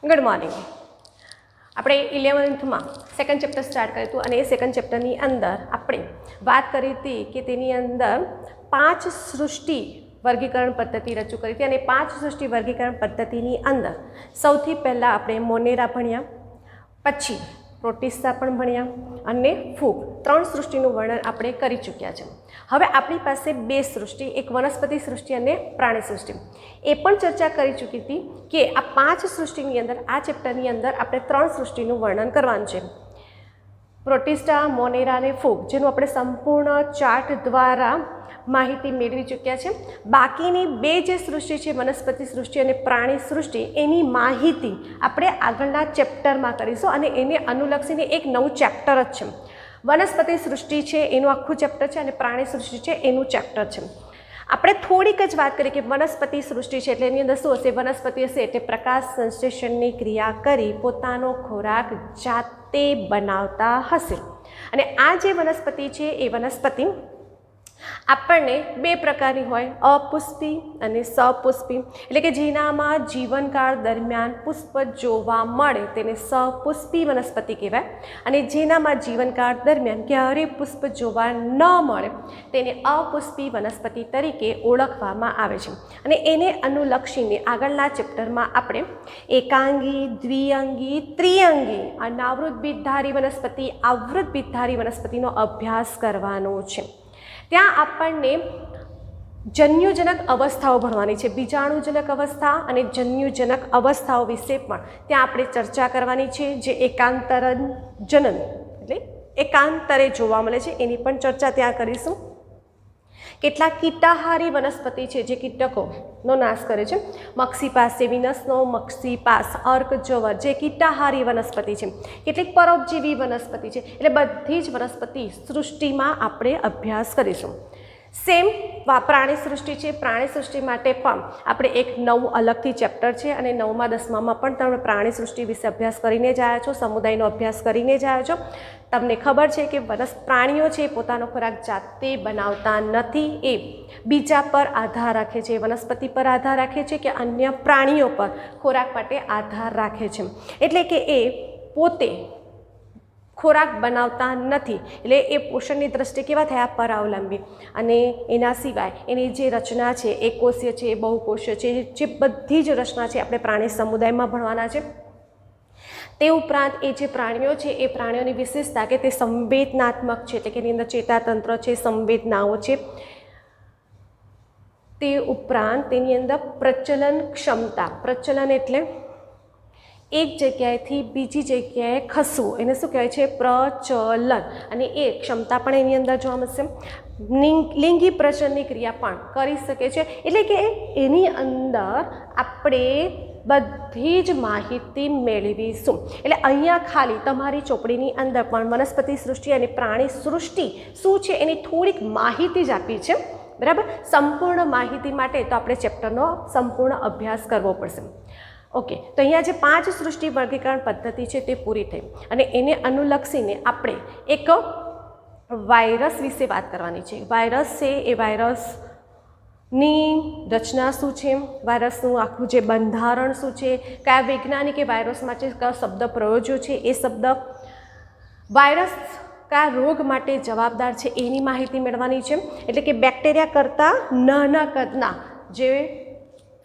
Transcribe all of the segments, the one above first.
Good morning. આપણે 11th second chapter start કર્યું હતું અને એ સેકન્ડ ચેપ્ટરની અંદર આપણે વાત કરી હતી કે તેની અંદર 5 સૃષ્ટિ વર્ગીકરણ પદ્ધતિ રજૂ કરી હતી અને 5 સૃષ્ટિ વર્ગીકરણ પદ્ધતિની અંદર સૌથી પહેલાં આપણે મોનેરા ભણ્યા, પછી પ્રોટિસ્ટા પણ ભણ્યા અને ફૂગ. 3 સૃષ્ટિનું વર્ણન આપણે કરી ચૂક્યા છે. હવે આપણી પાસે 2 સૃષ્ટિ, એક વનસ્પતિ સૃષ્ટિ અને પ્રાણી સૃષ્ટિ, એ પણ ચર્ચા કરી ચૂકી હતી કે આ 5 સૃષ્ટિની અંદર આ ચેપ્ટરની અંદર આપણે 3 સૃષ્ટિનું વર્ણન કરવાનું છે. પ્રોટિસ્ટા, મોનેરા અને ફૂગ, જેનું આપણે સંપૂર્ણ ચાર્ટ દ્વારા માહિતી મેળવી ચૂક્યા છે. બાકીની 2 જે સૃષ્ટિ છે, વનસ્પતિ સૃષ્ટિ અને પ્રાણી સૃષ્ટિ, એની માહિતી આપણે આગળના ચેપ્ટરમાં કરીશું અને એને અનુલક્ષીને એક નવું ચેપ્ટર જ છે. વનસ્પતિ સૃષ્ટિ છે એનું આખું ચેપ્ટર છે અને પ્રાણી સૃષ્ટિ છે એનું ચેપ્ટર છે. આપણે થોડીક જ વાત કરીએ કે વનસ્પતિ સૃષ્ટિ છે એટલે એની અંદર શું હશે? વનસ્પતિ હશે એટલે પ્રકાશ સંશ્લેષણની ક્રિયા કરી પોતાનો ખોરાક જાતે બનાવતા હશે. અને આ જે વનસ્પતિ છે એ વનસ્પતિ આપણને 2 પ્રકારની હોય, અપુષ્પી અને સપુષ્પી. એટલે કે જેનામાં જીવનકાળ દરમિયાન પુષ્પ જોવા મળે તેને સપુષ્પી વનસ્પતિ કહેવાય અને જેનામાં જીવનકાળ દરમિયાન ક્યારેય પુષ્પ જોવા ન મળે તેને અપુષ્પી વનસ્પતિ તરીકે ઓળખવામાં આવે છે. અને એને અનુલક્ષીને આગળના ચેપ્ટરમાં આપણે એકાંગી, દ્વિઅંગી, ત્રિઅંગી, અનાવૃત બીજધારી વનસ્પતિ, આવૃત બીજધારી વનસ્પતિનો અભ્યાસ કરવાનો છે. ત્યાં આપણને જન્યુજનક અવસ્થાઓ ભણવાની છે. બીજાણુજનક અવસ્થા અને જન્યુજનક અવસ્થાઓ વિશે પણ ત્યાં આપણે ચર્ચા કરવાની છે. જે એકાંતરણ જનન એટલે એકાંતરે જોવા મળે છે એની પણ ચર્ચા ત્યાં કરીશું. કેટલાક કીટાહારી વનસ્પતિ છે જે કીટકોનો નાશ કરે છે. મક્ષીપાસ છે, વિનસનો મક્ષીપાસ, અર્કજવર જે કીટાહારી વનસ્પતિ છે. કેટલીક પરોપજીવી વનસ્પતિ છે. એટલે બધી જ વનસ્પતિ સૃષ્ટિમાં આપણે અભ્યાસ કરીશું. સેમ પ્રાણી સૃષ્ટિ છે. પ્રાણી સૃષ્ટિ માટે પણ આપણે એક નવું અલગથી ચેપ્ટર છે અને 9મા 10મામાં પણ તમે પ્રાણી સૃષ્ટિ વિશે અભ્યાસ કરીને જ આવ્યા છો, સમુદાયનો અભ્યાસ કરીને જ આવ્યા છો. તમને ખબર છે કે પ્રાણીઓ છે પોતાનો ખોરાક જાતે બનાવતા નથી, એ બીજા પર આધાર રાખે છે, વનસ્પતિ પર આધાર રાખે છે કે અન્ય પ્રાણીઓ પર ખોરાક માટે આધાર રાખે છે. એટલે કે એ પોતે ખોરાક બનાવતા નથી. એટલે એ પોષણની દ્રષ્ટિએ કેવા થયા? પરાવલંબી. અને એના સિવાય એની જે રચના છે એ કોષીય છે, બહુકોષીય છે, જે બધી જ રચના છે આપણે પ્રાણી સમુદાયમાં ભણવાના છે. તે ઉપરાંત એ જે પ્રાણીઓ છે એ પ્રાણીઓની વિશેષતા કે તે સંવેદનાત્મક છે, એટલે કે એની અંદર ચેતાતંત્ર છે, સંવેદનાઓ છે. તે ઉપરાંત તેની અંદર પ્રચલન ક્ષમતા, પ્રચલન એટલે એક જગ્યાએથી બીજી જગ્યાએ ખસવું, એને શું કહેવાય છે? પ્રચલન. અને એ ક્ષમતા પણ એની અંદર જોવા મળશે. લિંગી પ્રજનનની ક્રિયા પણ કરી શકે છે. એટલે કે એની અંદર આપણે બધી જ માહિતી મેળવીશું. એટલે અહીંયા ખાલી તમારી ચોપડીની અંદર પણ વનસ્પતિ સૃષ્ટિ અને પ્રાણી સૃષ્ટિ શું છે એની થોડીક માહિતી જ આપી છે, બરાબર. સંપૂર્ણ માહિતી માટે તો આપણે ચેપ્ટરનો સંપૂર્ણ અભ્યાસ કરવો પડશે. ઓકે, તો અહીંયા જે 5 સૃષ્ટિ વર્ગીકરણ પદ્ધતિ છે તે પૂરી થઈ અને એને અનુલક્ષીને આપણે એક વાયરસ વિશે વાત કરવાની છે. વાયરસ છે એ વાયરસની રચના શું છે, વાયરસનું આખું જે બંધારણ શું છે, કયા વૈજ્ઞાનિકે વાયરસ માટે કયો શબ્દ પ્રયોજ્યો છે, એ શબ્દ, વાયરસ કયા રોગ માટે જવાબદાર છે એની માહિતી મેળવવાની છે. એટલે કે બેક્ટેરિયા કરતાં નાના કદના જે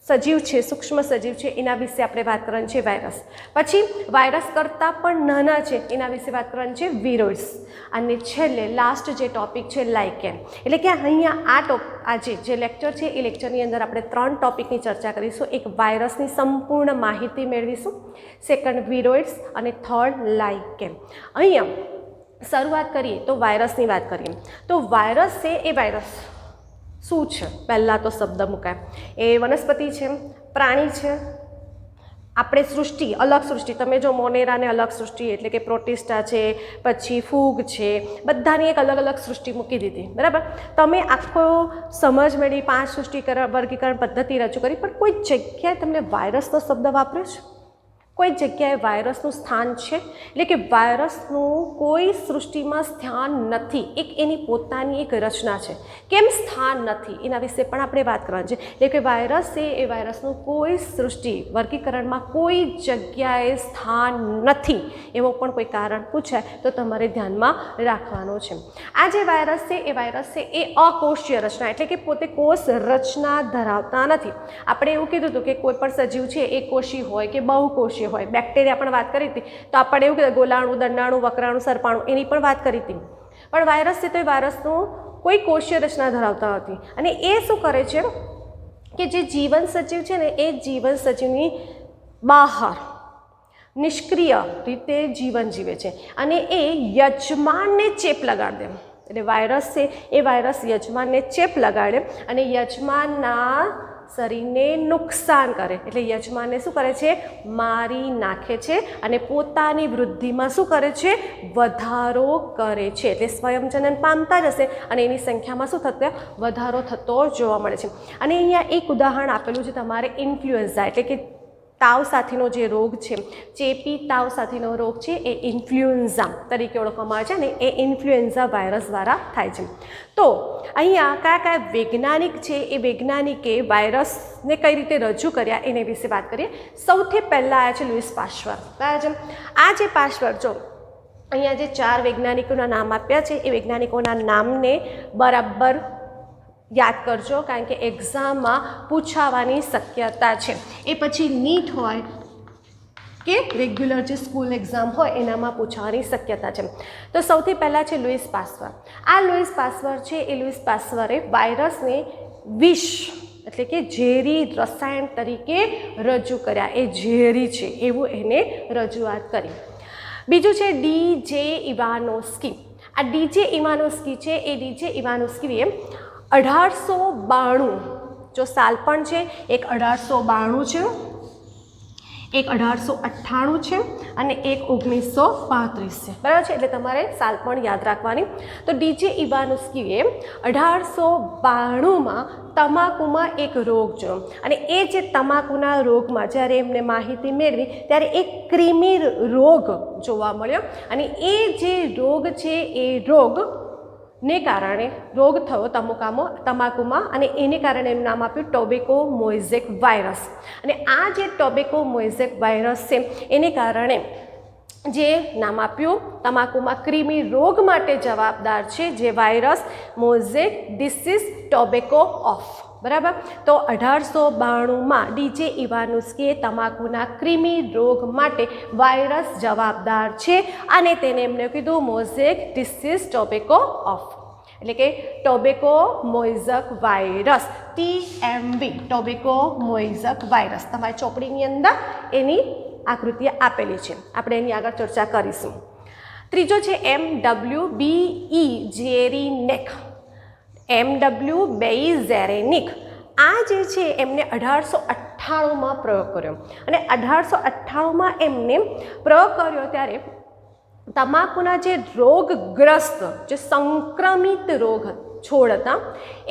સજીવ છે, સૂક્ષ્મ સજીવ છે, એના વિશે આપણે વાત કરવાની છે વાયરસ. પછી વાયરસ કરતાં પણ નાના છે એના વિશે વાત કરવાની છે વિરોઇડ્સ. અને છેલ્લે લાસ્ટ જે ટોપિક છે લાઇકેન. એટલે કે અહીંયા આજે જે લેક્ચર છે એ લેક્ચરની અંદર આપણે 3 ટોપિકની ચર્ચા કરીશું. એક વાયરસની સંપૂર્ણ માહિતી મેળવીશું, સેકન્ડ વિરોઇડ્સ અને થર્ડ લાઇકેન. અહીંયા શરૂઆત કરીએ તો વાયરસની વાત કરીએ તો વાયરસ છે એ વાયરસ શું છે? પહેલાં તો શબ્દ મુકાય. એ વનસ્પતિ છે, પ્રાણી છે, આપણે સૃષ્ટિ, અલગ સૃષ્ટિ. તમે જો મોનેરાને અલગ સૃષ્ટિ એટલે કે પ્રોટિસ્ટા છે, પછી ફૂગ છે, બધાની એક અલગ અલગ સૃષ્ટિ મૂકી દીધી, બરાબર. તમે આખો સમજ મેળવી 5 સૃષ્ટિ વર્ગીકરણ પદ્ધતિ રજૂ કરી, પણ કોઈ જગ્યાએ તમને વાયરસનો શબ્દ વાપર્યો છે? કોઈ જગ્યાએ વાયરસનું સ્થાન છે, એટલે કે વાયરસનું કોઈ સૃષ્ટિમાં સ્થાન નથી, એક એની પોતાની એક રચના છે. કેમ સ્થાન નથી એના વિશે પણ આપણે વાત કરવાની છે. એટલે કે વાયરસ છે એ વાયરસનું કોઈ સૃષ્ટિ વર્ગીકરણમાં કોઈ જગ્યાએ સ્થાન નથી, એવો પણ કોઈ કારણ પૂછાય તો તમારે ધ્યાનમાં રાખવાનો છે. આ જે વાયરસ છે એ અકોષીય રચના, એટલે કે પોતે કોષ રચના ધરાવતા નથી. આપણે એવું કીધું હતું કે કોઈ પણ સજીવ છે એ કોષી હોય કે બહુકોષી હોય. બેક્ટેરિયા પણ વાત કરી હતી તો આપણે એવું કીધું ગોલાણું, દંડાણું, વકરાણું, સરપાણું એની પણ વાત કરી હતી. પણ વાયરસ છે તો એ વાયરસનું કોઈ કોષીય રચના ધરાવતા નથી. અને એ શું કરે છે કે જે જીવન સજીવ છે ને એ જીવન સજીવની બહાર નિષ્ક્રિય રીતે જીવન જીવે છે અને એ યજમાનને ચેપ લગાડી દે. એટલે વાયરસ છે એ વાયરસ યજમાનને ચેપ લગાડે અને યજમાનના શરીરને નુકસાન કરે. એટલે યજમાનને શું કરે છે? મારી નાખે છે અને પોતાની વૃદ્ધિમાં શું કરે છે? વધારો કરે છે. એટલે સ્વયંજનન પામતા જશે અને એની સંખ્યામાં શું થશે? વધારો થતો જોવા મળે છે. અને અહીંયા એક ઉદાહરણ આપેલું છે તમારે ઇન્ફ્લુએન્ઝા, એટલે કે તાવ સાથેનો જે રોગ છે, ચેપી તાવ સાથેનો રોગ છે એ ઇન્ફ્લુએન્ઝા તરીકે ઓળખવામાં આવે છે અને એ ઇન્ફ્લુએન્ઝા વાયરસ દ્વારા થાય છે. તો અહીંયા કયા વૈજ્ઞાનિક છે એ વૈજ્ઞાનિકે વાયરસને કઈ રીતે રજૂ કર્યા એના વિશે વાત કરીએ. સૌથી પહેલાં આવ્યા છે લુઈસ પાશ્ચર. બરાબર છે. આ જે પાશ્ચર, જો અહીંયા જે 4 વૈજ્ઞાનિકોના નામ આપ્યા છે એ વૈજ્ઞાનિકોના નામને બરાબર યાદ કરજો, કારણ કે એક્ઝામમાં પૂછાવાની શક્યતા છે. એ પછી નીટ હોય કે રેગ્યુલર જે સ્કૂલ એક્ઝામ હોય એનામાં પૂછવાની શક્યતા છે. તો સૌથી પહેલાં છે લુઈસ પાશ્ચર. આ લુઈસ પાશ્ચર છે એ લુઈસ પાશ્ચરે વાયરસને વિષ એટલે કે ઝેરી રસાયણ તરીકે રજૂ કર્યા. એ ઝેરી છે એવું એને રજૂઆત કરી. બીજું છે ડી.જે. ઇવાનોસ્કી. આ ડી.જે. ઇવાનોસ્કી છે એ ડી.જે. ઇવાનોસ્કીએ 1892, જો સાલ પણ છે, એક 1892 છે, એક 1898 છે અને એક 1935 છે. બરાબર છે. એટલે તમારે સાલ પણ યાદ રાખવાની. તો ડી.જે. ઇવાનોસ્કીએ 1892માં તમાકુમાં એક રોગ જોયો અને એ જે તમાકુના રોગમાં જ્યારે એમને માહિતી મેળવી ત્યારે એક ક્રિમી રોગ જોવા મળ્યો અને એ જે રોગ છે એ રોગને કારણે રોગ થયો તમાકુમાં અને એને કારણે એનું નામ આપ્યું ટોબેકો મોઝેક વાયરસ. અને આ જે ટોબેકો મોઝેક વાયરસ છે એને કારણે જે નામ આપ્યું તમાકુમાં ક્રિમી રોગ માટે જવાબદાર છે જે virus mosaic disease tobacco of. બરાબર. તો 1892માં ડી.જે. ઇવાનોસ્કીએ તમાકુના ક્રિમી રોગ માટે વાયરસ જવાબદાર છે અને તેને એમને કીધું મોઝેક ડિસીઝ ટોબેકો ઓફ, એટલે કે tobacco mosaic virus, TMV, tobacco mosaic virus. તમારી ચોપડીની અંદર એની આકૃતિ આપેલી છે, આપણે એની આગળ ચર્ચા કરીશું. ત્રીજો છે MWBE. બેઇઝેરેનિક. આ જે છે એમને 1898માં પ્રયોગ કર્યો અને 1898માં એમને પ્રયોગ કર્યો ત્યારે તમાકુના જે રોગગ્રસ્ત, જે સંક્રમિત છોડ હતા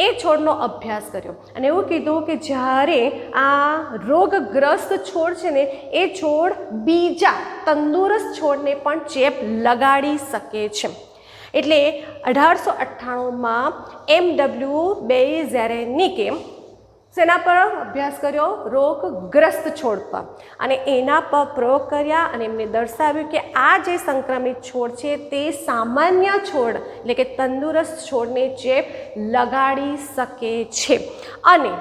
એ છોડનો અભ્યાસ કર્યો અને એવું કીધું કે જ્યારે આ રોગગ્રસ્ત છોડ છે ને એ છોડ બીજા તંદુરસ્ત છોડને પણ ચેપ લગાડી શકે છે. એટલે 1898માં બેઇઝેરેનિકે શેના પર અભ્યાસ કર્યો? રોગગ્રસ્ત છોડ પર, અને એના પર પ્રયોગ કર્યા અને એમને દર્શાવ્યું કે આ જે સંક્રમિત છોડ છે તે સામાન્ય છોડ એટલે કે તંદુરસ્ત છોડને ચેપ લગાડી શકે છે અને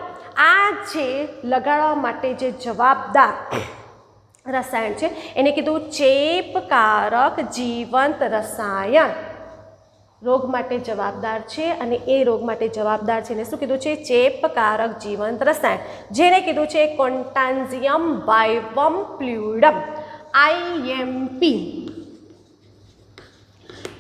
આ જે લગાડવા માટે જે જવાબદાર રસાયણ છે એને કીધું ચેપકારક જીવંત રસાયણ. રોગ માટે જવાબદાર છે અને એ રોગ માટે જવાબદાર છે એને શું કીધું છે? ચેપકારક જીવંત રસાયણ, જેને કીધું છે કોન્ટાન્ઝિયમ બાઇવમ ફ્લુઇડમ, IMP.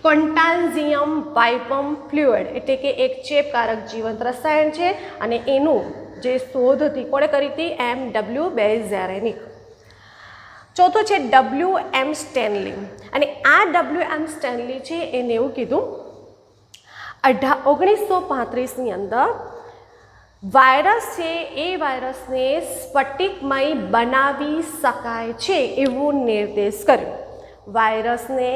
કોન્ટાન્ઝિયમ બાઇવમ ફ્લુઇડ એટલે કે એક ચેપકારક જીવંત રસાયણ છે અને એનું જે શોધ હતી કોણે કરી હતી? MW બેઇઝેરેનિક. ચોથો છે WM સ્ટેનલી અને આ WM સ્ટેનલી છે એને એવું કીધું 1935ની અંદર વાયરસ છે એ વાયરસને સ્ફટિકમય બનાવી શકાય છે એવું નિર્દેશ કર્યો. વાયરસને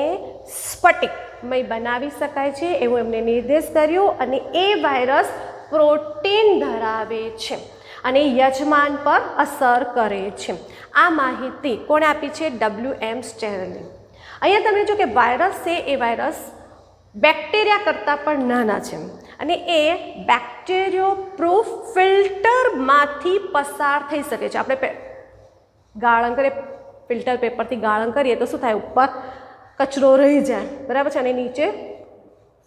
સ્ફટિકમય બનાવી શકાય છે એવું એમને નિર્દેશ કર્યો અને એ વાયરસ પ્રોટીન ધરાવે છે અને યજમાન પર અસર કરે છે. આ માહિતી કોણે આપી છે? WM Stanley. અહીંયા તમે જો કે વાયરસ છે એ વાયરસ બેક્ટેરિયા કરતાં પણ નાના છે અને એ બેક્ટેરિયો પ્રૂફ ફિલ્ટરમાંથી પસાર થઈ શકે છે. આપણે ગાળણ કરીએ, ફિલ્ટર પેપરથી ગાળણ કરીએ તો શું થાય? ઉપર કચરો રહી જાય, બરાબર છે, અને નીચે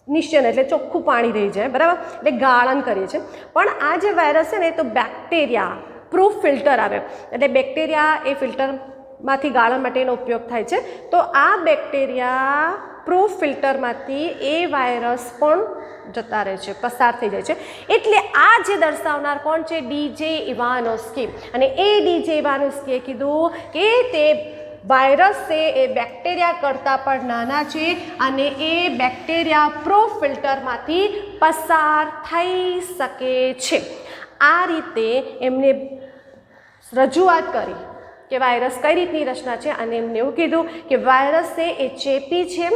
નિશ્ચન એટલે ચોખ્ખું પાણી રહી જાય, બરાબર, એટલે ગાળણ કરીએ છીએ. પણ આ જે વાયરસ છે ને એ તો બેક્ટેરિયા પ્રૂફ ફિલ્ટર આવે એટલે બેક્ટેરિયા એ ફિલ્ટરમાંથી ગાળણ માટેનો ઉપયોગ થાય છે. તો આ બેક્ટેરિયા પ્રૂફ ફિલ્ટરમાંથી એ વાયરસ પણ જતા રહે છે, પસાર થઈ જાય છે. એટલે આ જે દર્શાવનાર કોણ છે? DJ ઇવાનોસ્કી. અને એ DJ ઇવાનોસ્કીએ કીધું કે તે વાયરસ છે એ બેક્ટેરિયા કરતાં પણ નાના છે અને એ બેક્ટેરિયા પ્રૂફ ફિલ્ટરમાંથી પસાર થઈ શકે છે. આ રીતે એમને રજૂઆત કરી કે વાયરસ કઈ રીતની રચના છે અને એમને એવું કીધું કે વાયરસ છે એ ચેપી છે,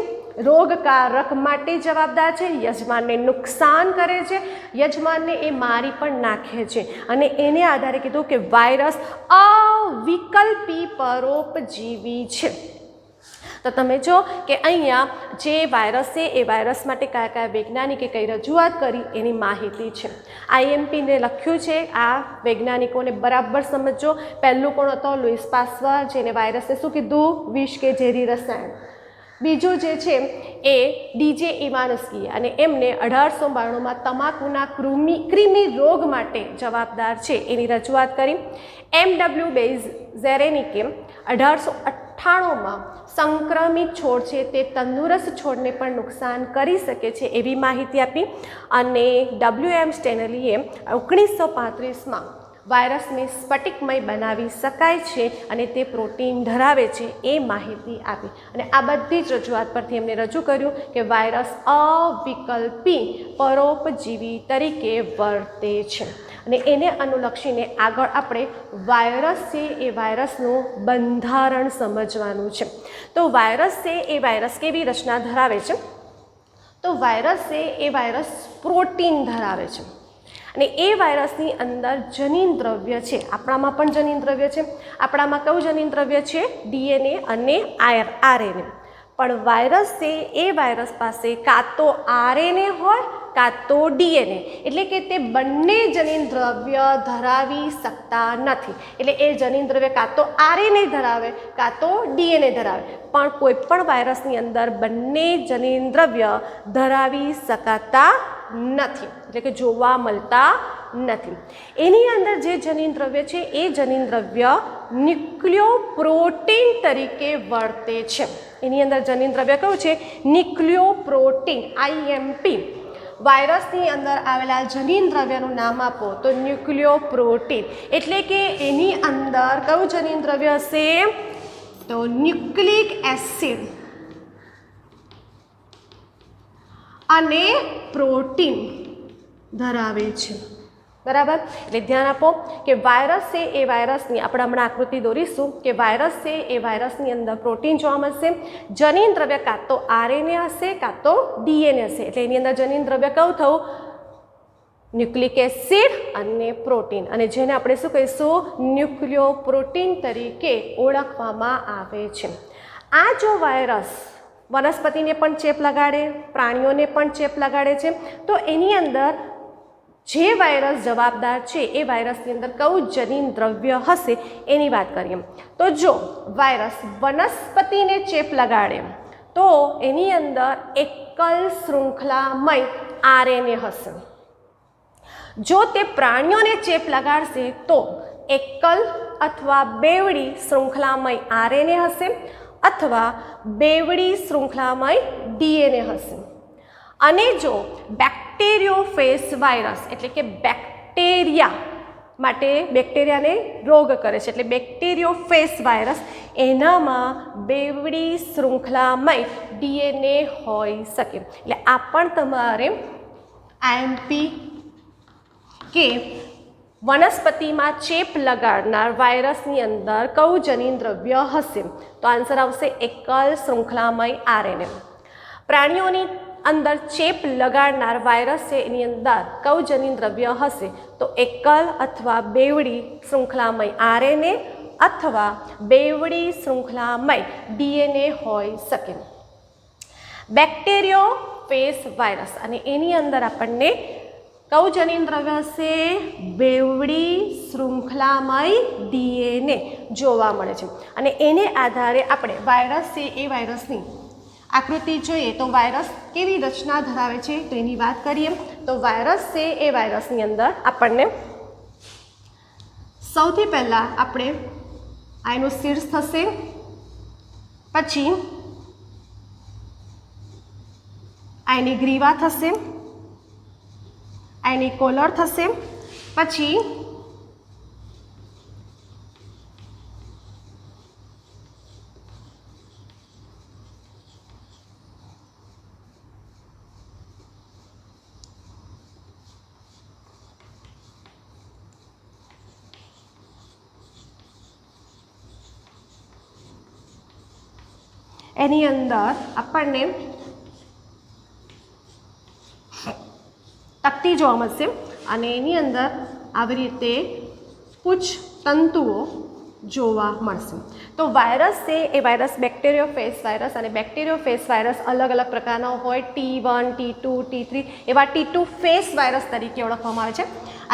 રોગકારક માટે જવાબદાર છે, યજમાનને નુકસાન કરે છે, યજમાનને એ મારી પણ નાખે છે અને એને આધારે કીધું કે વાયરસ અવિકલ્પી પરોપજીવી છે. તો તમે જો કે અહીંયા જે વાયરસ છે એ વાયરસ માટે કયા કયા વૈજ્ઞાનિકે કઈ રજૂઆત કરી એની માહિતી છે. IMPને લખ્યું છે. આ વૈજ્ઞાનિકોને બરાબર સમજો. પહેલું કોણ હતો? લુઈસ પાસ્ચર, જેને વાયરસને શું કીધું? વિષ કે ઝેરી રસાયણ. બીજું જે છે એ DJ ઇવાનોસ્કી અને એમને 1892માં તમાકુના કૃમિ રોગ માટે જવાબદાર છે એની રજૂઆત કરી. MW બેઝેરેનિકે 1898માં સંક્રમિત છોડ છે તે તંદુરસ્ત છોડને પણ નુકસાન કરી શકે છે એવી માહિતી આપી. અને WM સ્ટેનલીએ 1935માં વાયરસને સ્ફટિકમય બનાવી શકાય છે અને તે પ્રોટીન ધરાવે છે એ માહિતી આપી. અને આ બધી જ રજૂઆત પરથી એમને રજૂ કર્યું કે વાયરસ અવિકલ્પી પરોપજીવી તરીકે વર્તે છે. અને એને અનુલક્ષીને આગળ આપણે વાયરસ છે એ વાયરસનું બંધારણ સમજવાનું છે. તો વાયરસ છે એ વાયરસ કેવી રચના ધરાવે છે? તો વાયરસ છે એ વાયરસ પ્રોટીન ધરાવે છે અને એ વાયરસની અંદર જનીન દ્રવ્ય છે. આપણામાં પણ જનીન દ્રવ્ય છે. આપણામાં કયું જનીન દ્રવ્ય છે? DNA અને RNA. પણ વાયરસ છે એ વાયરસ પાસે કાં તો RNA હોય કાં તો DNA, એટલે કે તે બંને જનીન દ્રવ્ય ધરાવી શકતા નથી. એટલે એ જનીન દ્રવ્ય કાં તો RNA ધરાવે કાં તો DNA ધરાવે, પણ કોઈ પણ વાયરસની અંદર બંને જનીન દ્રવ્ય ધરાવી શકાતા નથી, એટલે કે જોવા મળતા નથી. એની અંદર જે જનીન દ્રવ્ય છે એ જનીન દ્રવ્ય ન્યુક્લિયોપ્રોટીન તરીકે વર્તે છે. એની અંદર જનીન દ્રવ્ય કયું છે? ન્યુક્લિયોપ્રોટીન, IMP. વાયરસની અંદર આવેલા જનીન દ્રવ્યનું નામ આપો તો ન્યુક્લિયોપ્રોટીન. એટલે કે એની અંદર કયું જનીન દ્રવ્ય હશે? તો ન્યુક્લિક એસિડ અને પ્રોટીન ધરાવે છે, બરાબર. એટલે ધ્યાન આપો કે વાયરસ છે એ વાયરસની આપણે હમણાં આકૃતિ દોરીશું કે વાયરસ છે એ વાયરસની અંદર પ્રોટીન જોવા મળશે. જનીન દ્રવ્ય કાં તો RNA હશે કાં તો DNA હશે. એટલે એની અંદર જનીન દ્રવ્ય કયું થયું? ન્યુક્લિક એસિડ અને પ્રોટીન, અને જેને આપણે શું કહીશું? ન્યુક્લિયોપ્રોટીન તરીકે ઓળખવામાં આવે છે. આ જો વાયરસ વનસ્પતિને પણ ચેપ લગાડે, પ્રાણીઓને પણ ચેપ લગાડે છે, તો એની અંદર જે વાયરસ જવાબદાર છે એ વાયરસની અંદર કયું જનીન દ્રવ્ય હશે એની વાત કરીએ. તો જો વાયરસ વનસ્પતિને ચેપ લગાડે તો એની અંદર એકલ શૃંખલામય RNA હશે. જો તે પ્રાણીઓને ચેપ લગાડશે તો એકલ અથવા બેવડી શૃંખલામય RNA હશે અથવા બેવડી શૃંખલામય DNA હશે. અને જો બેક્ટેરિયોફેજ વાયરસ એટલે કે બેક્ટેરિયા માટે બેક્ટેરિયાને રોગ કરે છે એટલે બેક્ટેરિયોફેજ વાયરસ, એનામાં બેવડી શૃંખલામય DNA હોઈ શકે. એટલે આ પણ તમારે IMP કે વનસ્પતિમાં ચેપ લગાડનાર વાયરસની અંદર કયું જનીન દ્રવ્ય હશે? તો આન્સર આવશે એકલ શૃંખલામય આરએનએ. પ્રાણીઓની અંદર ચેપ લગાડનાર વાયરસ છે એની અંદર કયું જનીન દ્રવ્ય હશે? તો એકલ અથવા બેવડી શૃંખલામય આરએનએ અથવા બેવડી શૃંખલામય ડીએનએ હોઈ શકે. બેક્ટેરિયોફેજ વાયરસ અને એની અંદર આપણને કયું જનીન દ્રવ્ય હશે? બેવડી શૃંખલામય ડીએનએ જોવા મળે છે. અને એને આધારે આપણે વાયરસ છે એ વાયરસની આકૃતિ જોઈએ તો વાયરસ કેવી રચના ધરાવે છે તો એની વાત કરીએ તો વાયરસ છે એ વાયરસની અંદર આપણને સૌથી પહેલાં આપણે આનું શીર્ષ થશે, પછી આની ગ્રીવા થશે, આની કોલર થશે, પછી એની અંદર આપણને તકતી જોવા મળશે અને એની અંદર આવી રીતે પૂછ તંતુઓ જોવા મળશે. તો વાયરસ છે એ વાયરસ બેક્ટેરિયોફેજ વાયરસ અને બેક્ટેરિયોફેજ વાયરસ અલગ અલગ પ્રકારના હોય. T1, T2, T3 એવા T2 ફેસ વાયરસ તરીકે ઓળખવામાં આવે છે.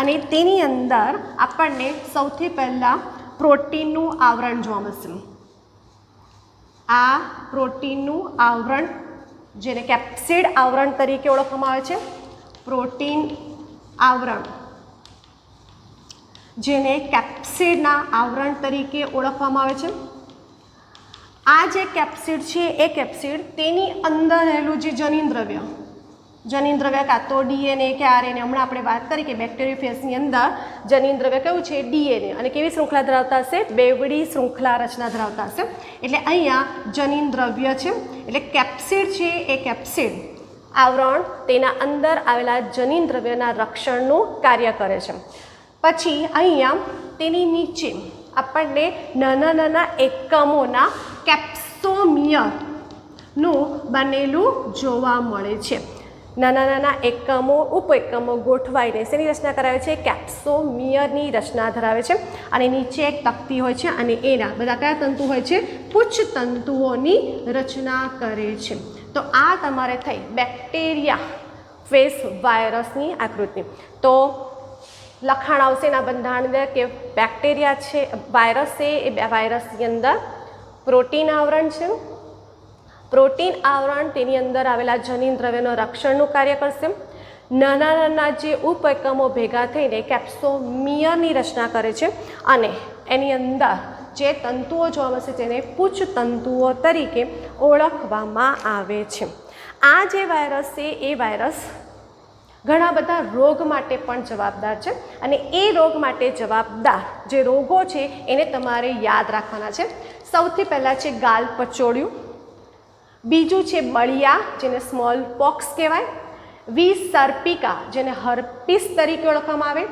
અને તેની અંદર આપણને સૌથી પહેલાં પ્રોટીનનું આવરણ જોવા મળશે. આ પ્રોટીનનું આવરણ જેને કેપ્સિડ આવરણ તરીકે ઓળખવામાં આવે છે. પ્રોટીન આવરણ જેને કેપ્સિડના આવરણ તરીકે ઓળખવામાં આવે છે. આ જે કેપ્સિડ છે એ કેપ્સિડ તેની અંદર રહેલું જે જનીન દ્રવ્ય કાં તો ડીએનએ કે આરએનએ, હમણાં આપણે વાત કરી કે બેક્ટેરિયોફેજની અંદર જનીન દ્રવ્ય કયું છે? ડીએનએ. અને કેવી શૃંખલા ધરાવતા હશે? બેવડી શૃંખલા રચના ધરાવતા હશે. એટલે અહીંયા જનીન દ્રવ્ય છે એટલે કેપ્સિડ છે એ કેપ્સિડ આવરણ તેના અંદર આવેલા જનીન દ્રવ્યના રક્ષણનું કાર્ય કરે છે. પછી અહીંયા તેની નીચે આપણને નાના નાના એકમોના કેપ્સોમિયરનું બનેલું જોવા મળે છે. નાના નાના એકમો ઉપએકમો ગોઠવાઈને શેની રચના કરાવે છે? કેપ્સોમિયરની રચના ધરાવે છે. અને નીચે એક તકતી હોય છે અને એના બધા કયા તંતુ હોય છે? પુચ્છ તંતુઓની રચના કરે છે. તો આ તમારે થઈ બેક્ટેરિયા ફેજ વાયરસની આકૃતિ. તો લખાણ આવશે એના બંધારણ કે બેક્ટેરિયા છે વાયરસ છે એ વાયરસની અંદર પ્રોટીન આવરણ છે. પ્રોટીન આવરણ તેની અંદર આવેલા જનીન દ્રવ્યનો રક્ષણનું કાર્ય કરશે. નાના નાના જે ઉપએકમો ભેગા થઈને કેપ્સોમિયરની રચના કરે છે અને એની અંદર જે તંતુઓ જોવા મળશે તેને પુચ્છ તંતુઓ તરીકે ઓળખવામાં આવે છે. આ જે વાયરસ છે એ વાયરસ ઘણા બધા રોગ માટે પણ જવાબદાર છે અને એ રોગ માટે જવાબદાર જે રોગો છે એને તમારે યાદ રાખવાના છે. સૌથી પહેલાં છે ગાલપચોળિયું, બીજું છે બળિયા જેને સ્મોલ પોક્સ કહેવાય, વિસર્પિકા જેને હર્પીસ તરીકે ઓળખવામાં આવે,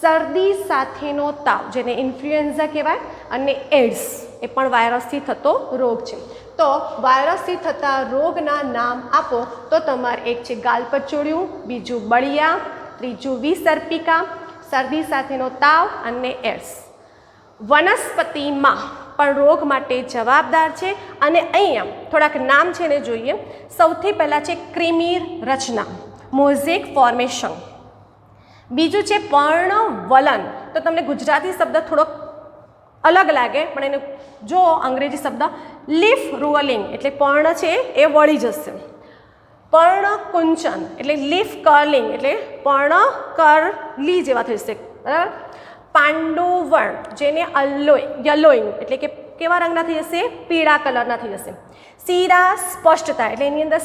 શરદી સાથેનો તાવ જેને ઇન્ફ્લુએન્ઝા કહેવાય અને એડ્સ એ પણ વાયરસથી થતો રોગ છે. તો વાયરસથી થતા રોગના નામ આપો તો તમારે એક છે ગાલપચોળિયું, બીજું બળિયા, ત્રીજું વિસર્પિકા, શરદી સાથેનો તાવ અને એડ્સ. વનસ્પતિમાં પણ રોગ માટે જવાબદાર છે અને અહીંયા થોડાક નામ છે ને જોઈએ. સૌથી પહેલાં છે ક્રિમીર રચના, મોઝેક ફોર્મેશન. બીજું છે પર્ણવલન. તો તમને ગુજરાતી શબ્દ થોડોક અલગ લાગે પણ એને જો અંગ્રેજી શબ્દ લીફ રોલિંગ એટલે પર્ણ છે એ વળી જશે. પર્ણકુંચન એટલે લીફ કર્લિંગ એટલે પર્ણ કરલી જેવા થઈ જશે. બરાબર. પાંડુવર્ણ જેને યલોઈંગ એટલે કે કેવા રંગના થઈ જશે? પીળા કલરના થઈ જશે. શીરા સ્પષ્ટતા એટલે એની અંદર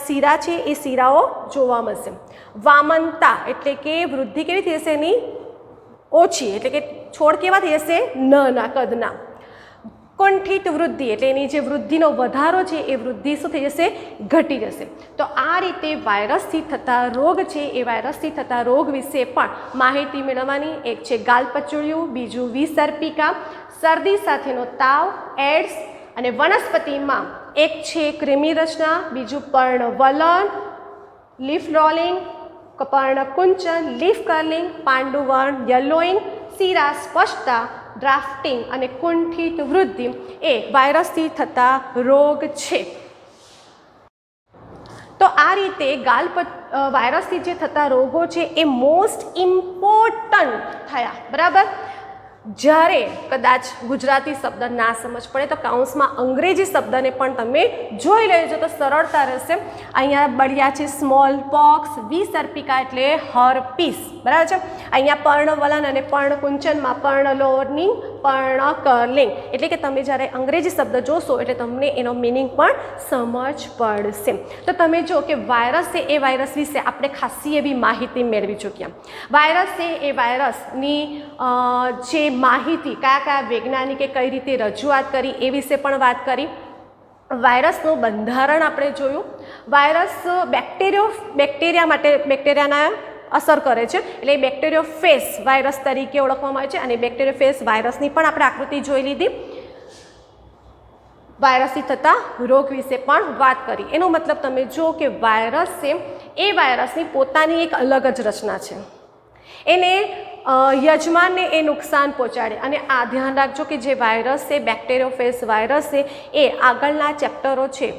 શીરા છે એ શીરાઓ જોવા મળશે. વામનતા એટલે કે વૃદ્ધિ કેવી થઈ જશે એની? ઓછી એટલે કે છોડ કેવા થઈ જશે? નાના કદના. કુંઠિત વૃદ્ધિ એટલે એની જે વૃદ્ધિનો વધારો છે એ વૃદ્ધિ શું થઈ જશે? ઘટી જશે. તો આ રીતે વાયરસથી થતા રોગ છે એ વાયરસથી થતા રોગ વિશે પણ માહિતી મેળવવાની. એક છે ગાલપચોળિયું, બીજું વિસર્પિકા, શરદી સાથેનો તાવ, એડ્સ, અને વનસ્પતિમાં એક છે કૃમિ રચના, બીજું પર્ણવલન, લીફ રોલિંગ, પર્ણકુંચન, લીફ કર્લિંગ, પાંડુવર્ણ, યલોઇંગ, શીરા સ્પષ્ટતા, ડ્રાફ્ટિંગ અને કુંઠિત વૃદ્ધિ એ વાયરસથી થતા રોગ છે. તો આ રીતે વાયરસથી જે થતા રોગો છે એ મોસ્ટ ઇમ્પોર્ટન્ટ થયા. બરાબર. જ્યારે કદાચ ગુજરાતી શબ્દ ના સમજ પડે તો કાઉન્સમાં અંગ્રેજી શબ્દને પણ તમે જોઈ લેજો તો સરળતા રહેશે. અહીંયા બળિયા છે સ્મોલ પોક્સ, વિસર્પિકા એટલે હર્પીસ. બરાબર છે. અહીંયા પર્ણવલન અને પર્ણકુંચનમાં પર્ણલોનિંગ, પર્ણકર્લિંગ એટલે કે તમે જ્યારે અંગ્રેજી શબ્દ જોશો એટલે તમને એનો મિનિંગ પણ સમજ પડશે. તો તમે જો કે વાયરસ છે એ વાયરસ વિશે આપણે ખાસી એવી માહિતી મેળવી ચૂક્યા. વાયરસ છે એ વાયરસની જે માહિતી કયા વૈજ્ઞાનિકે કઈ રીતે રજૂઆત કરી એ વિશે પણ વાત કરી. વાયરસનું બંધારણ આપણે જોયું. વાયરસ બેક્ટેરિયાના અસર કરે છે એટલે બેક્ટેરિયોફેજ વાયરસ તરીકે ઓળખવામાં આવે છે. અને બેક્ટેરિયોફેજ વાયરસની પણ આપણે આકૃતિ જોઈ લીધી. વાયરસથી થતા રોગ વિશે પણ વાત કરી. એનો મતલબ તમે જો કે વાયરસ છે એ વાયરસની પોતાની એક અલગ જ રચના છે. એને યજમાનને એ નુકસાન પહોંચાડે. અને આ ધ્યાન રાખજો કે જે વાયરસ છે બેક્ટેરિયોફેજ વાયરસ છે એ આગળના ચેપ્ટરો છે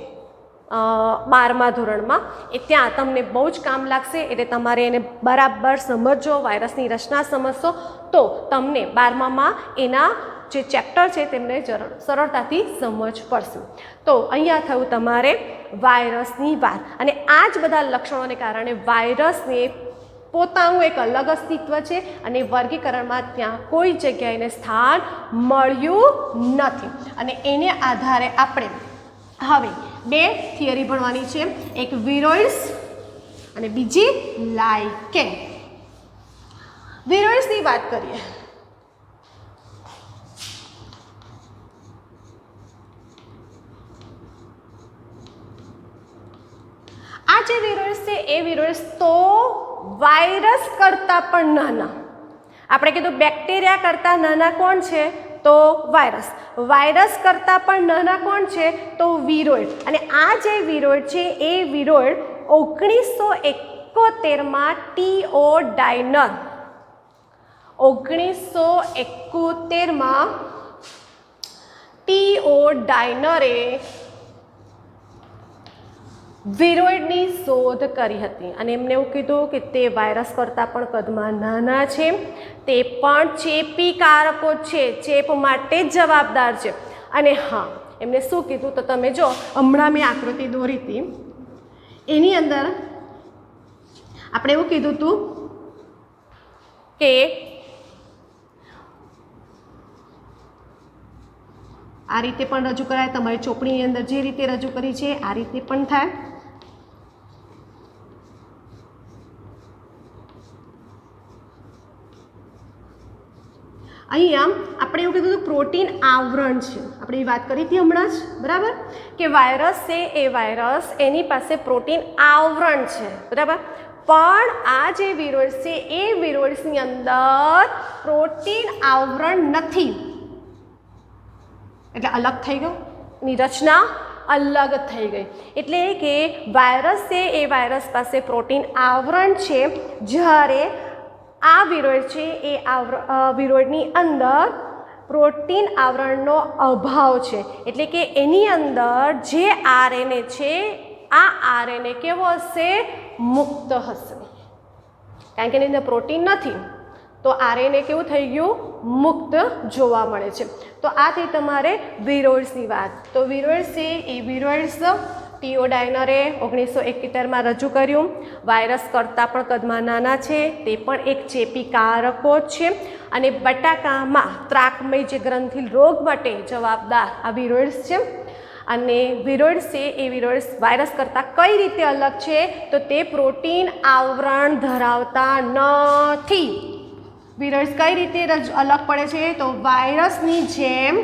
12મા ધોરણમાં એ ત્યાં તમને બહુ જ કામ લાગશે. એટલે તમારે એને બરાબર સમજો, વાયરસની રચના સમજશો તો તમને 12મામાં એના જે ચેપ્ટર છે તેમને સરળતાથી સમજ પડશે. તો અહીંયા થયું તમારે વાયરસની વાત. અને આ જ બધા લક્ષણોને કારણે વાયરસને પોતાનું એક અલગ અસ્તિત્વ છે અને વર્ગીકરણમાં ત્યાં કોઈ જગ્યાએ એને સ્થાન મળ્યું નથી. અને એને આધારે આપણે હવે 2 થિયરી ભણવાની છે. એક વિરોઇડ્સ અને બીજી લાઇકેન. વિરોઇડ્સની વાત કરીએ. આ જે વિરોઇડ્સ છે એ વિરોઇડ્સ તો વાયરસ કરતાં પણ નાના. આપણે કીધું બેક્ટેરિયા કરતાં નાના કોણ છે? તો વાયરસ. વાયરસ કરતાં પણ નાના કોણ છે? તો વિરોઇડ. અને આ જે વિરોઇડ છે એ વિરોઇડ 1971માં ટીઓ ડાયનર 1971માં ટીઓ ડાયનરે વિરોઇડની શોધ કરી હતી. અને એમને એવું કીધું કે તે વાયરસ કરતાં પણ કદમાં નાના છે, તે પણ ચેપી કારકો છે, ચેપ માટે જ જવાબદાર છે. અને હા, એમને શું કીધું તો તમે જો હમણાં મેં આકૃતિ દોરી હતી એની અંદર આપણે એવું કીધું હતું કે આ રીતે પણ રજૂ કરાય. તમારી ચોપડીની અંદર જે રીતે રજૂ કરી છે આ રીતે પણ થાય. અહીંયા આપણે એવું કીધું હતું પ્રોટીન આવરણ છે. આપણે એ વાત કરી હતી હમણાં જ. બરાબર કે વાયરસ છે એ વાયરસ એની પાસે પ્રોટીન આવરણ છે. બરાબર. પણ આ જે વિરોઇડ્સ છે એ વિરોઇડ્સની અંદર પ્રોટીન આવરણ નથી. એટલે અલગ થઈ ગયું, એની રચના અલગ થઈ ગઈ. એટલે કે વાયરસ છે એ વાયરસ પાસે પ્રોટીન આવરણ છે, જ્યારે આ વિરોઇડ છે એ વિરોઇડની અંદર પ્રોટીન આવરણનો અભાવ છે. એટલે કે એની અંદર જે આરએનએ છે આ આરએનએ કેવો હશે? મુક્ત હશે. કારણ કે એની અંદર પ્રોટીન નથી તો આરએનએ કેવું થઈ ગયું? મુક્ત જોવા મળે છે. તો આ થઈ તમારે વિરોઇડ્સની વાત. તો વિરોઇડ્સ છે એ વિરોઇડ્સ ટીઓ ડાયનરે 1971માં રજૂ કર્યું. વાયરસ કરતાં પણ કદમાં નાના છે, તે પણ એક ચેપી કારકો છે. અને બટાકામાં ત્રાકમય જે ગ્રંથિ રોગ માટે જવાબદાર આ વિરોઇડ્સ છે. અને વિરોઇડ્સ છે એ વિરોઇડ્સ વાયરસ કરતાં કઈ રીતે અલગ છે? તો તે પ્રોટીન આવરણ ધરાવતા નથી. વિરોઇડ્સ કઈ રીતે અલગ પડે છે? તો વાયરસની જેમ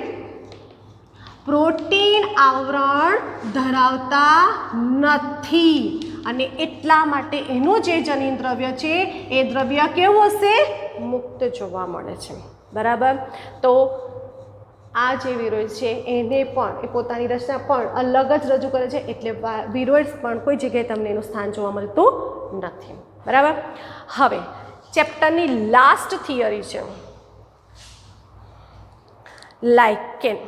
પ્રોટીન આવરણ ધરાવતા નથી અને એટલા માટે એનું જે જનીન દ્રવ્ય છે એ દ્રવ્ય કેવું હશે? મુક્ત જોવા મળે છે. બરાબર. તો આ જે વિરોઇડ છે એને પણ એ પોતાની રચના પણ અલગ જ રજૂ કરે છે, એટલે વિરોઇડ્સ પણ કોઈ જગ્યાએ તમને એનું સ્થાન જોવા મળતું નથી. બરાબર. હવે ચેપ્ટરની લાસ્ટ થિયરી છે લાઇકેન.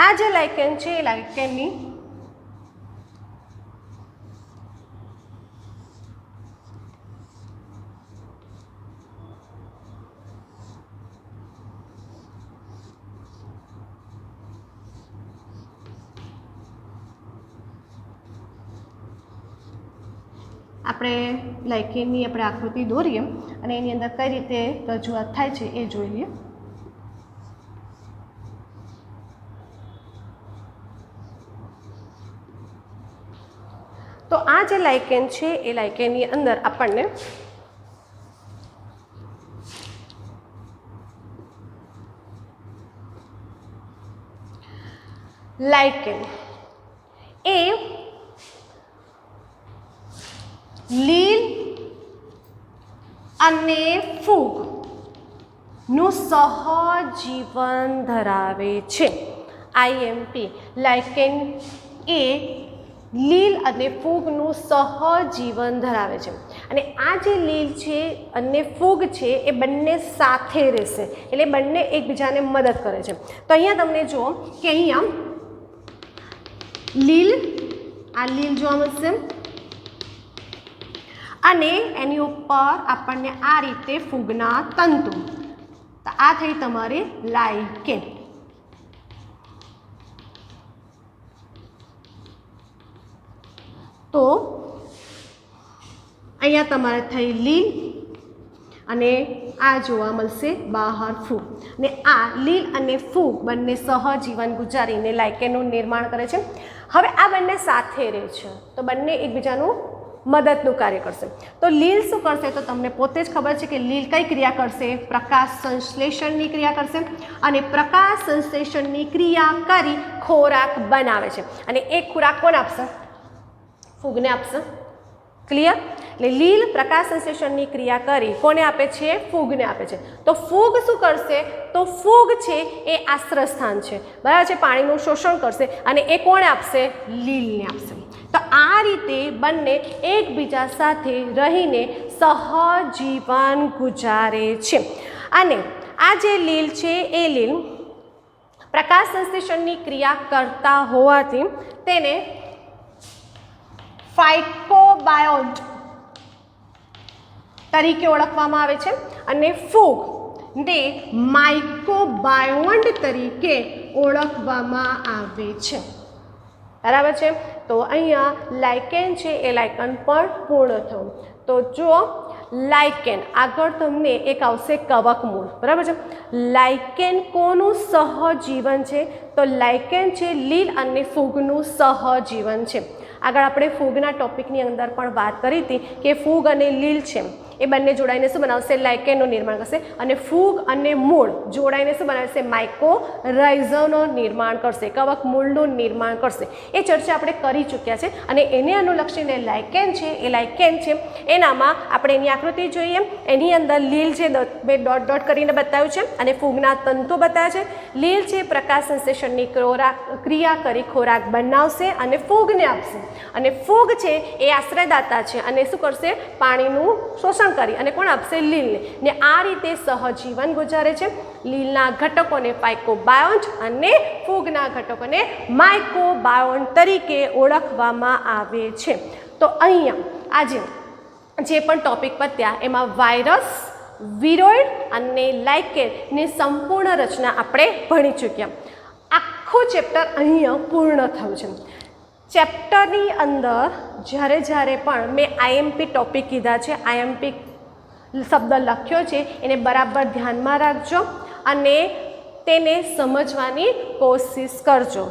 આ જે લાઇકેન છે એ લાઇકેનની આપણે લાઇકેનની આપણે આકૃતિ દોરીએ અને એની અંદર કઈ રીતે રજૂઆત થાય છે એ જોઈ લઈએ. તો આ જે લાઇકેન છે એ લાઇકેનની અંદર આપણને લાઇકેન એ લીલ અને ફૂગનું સહજીવન ધરાવે છે. આઈએમપી લાઇકેન એ લીલ અને ફૂગનું સહજીવન ધરાવે છે અને આ જે લીલ છે અને ફૂગ છે એ બંને સાથે રહેશે, એટલે બંને એકબીજાને મદદ કરે છે. તો અહીંયા તમને જુઓ કે અહીંયા લીલ, આ લીલ જોવા મળશે અને એની ઉપર આપણને આ રીતે ફૂગના તંતુ. તો આ થઈ તમારી લાઇકેન. તો અહીંયા તમારે થઈ લીલ અને આ જોવા મળશે બહાર ફૂગ. ને આ લીલ અને ફૂગ બંને સહજીવન ગુજારીને લાઇકેનનું નિર્માણ કરે છે. હવે આ બંને સાથે રહે છે તો બંને એકબીજાનું મદદનું કાર્ય કરશે. તો લીલ શું કરશે તો તમને પોતે જ ખબર છે કે લીલ કઈ ક્રિયા કરશે? પ્રકાશ સંશ્લેષણની ક્રિયા કરશે અને પ્રકાશ સંશ્લેષણની ક્રિયા કરી ખોરાક બનાવે છે અને એ ખોરાક કોને આપશે? ફૂગને આપશે. ક્લિયર? એટલે લીલ પ્રકાશ સંશ્લેષણની ક્રિયા કરી કોને આપે છે? ફૂગને આપે છે. તો ફૂગ શું કરશે? તો ફૂગ છે એ આશ્રય સ્થાન છે, બરાબર છે, પાણીનું શોષણ કરશે અને એ કોને આપશે? લીલને આપશે. તો આ રીતે બંને એકબીજા સાથે રહીને સહજીવન ગુજારે છે. અને આ જે લીલ છે એ લીલ પ્રકાશ સંશ્લેષણની ક્રિયા કરતા હોવાથી તેને ફાઇકોબાયોન્ટ તરીકે ઓળખવામાં આવે છે અને ફૂગને માઇકોબાયોન્ટ તરીકે ઓળખવામાં આવે છે. બરાબર છે. તો અહીંયા લાઇકેન છે એ લાઇકેન પણ પૂર્ણ થયું. તો જો લાઇકેન આગળ તમને એક આવશે કવકમૂળ. બરાબર છે. લાઇકેન કોનું સહજીવન છે? તો લાઇકેન છે લીલ અને ફૂગનું સહજીવન છે. આગળ આપણે ફૂગના ટોપિકની અંદર પણ વાત કરી હતી કે ફૂગ અને લીલ છે એ બંને જોડાઈને શું બનાવશે? લાઇકેનનું નિર્માણ કરશે અને ફૂગ અને મૂળ જોડાઈને શું બનાવશે? માઇકોરાઇઝોનું નિર્માણ કરશે, કવક મૂળનું નિર્માણ કરશે. એ ચર્ચા આપણે કરી ચૂક્યા છે અને એને અનુલક્ષીને લાઇકેન છે એ લાઇકેન છે એનામાં આપણે એની આકૃતિ જોઈએ. એની અંદર લીલ છે બે ડોટ ડોટ કરીને બતાવ્યું છે અને ફૂગના તંતુ બતાવ્યા છે. લીલ છે પ્રકાશ સંશ્લેષણની ક્રિયા કરી ખોરાક બનાવશે અને ફૂગને આપશે અને ફૂગ છે એ આશ્રયદાતા છે અને શું કરશે? પાણીનું શોષણ કરી અને કોણ આપશે? લીલને. ને આ રીતે સહજીવન ગુજારે છે. લીલના ઘટકોને ફાઇકોબાયોન્ટ અને ફૂગના ઘટકોને માઇકોબાયોન્ટ તરીકે ઓળખવામાં આવે છે. તો અહીંયા આજે જે પણ ટોપિક પત્યા એમાં વાયરસ, વિરોઇડ અને લાઇકેનની સંપૂર્ણ રચના આપણે ભણી ચૂક્યા. આખું ચેપ્ટર અહીંયા પૂર્ણ થયું છે. ચેપ્ટરની અંદર જ્યારે પણ મેં આઈએમપી ટોપિક કીધા છે, આઈએમપી શબ્દ લખ્યો છે એને બરાબર ધ્યાનમાં રાખજો અને તેને સમજવાની કોશિશ કરજો.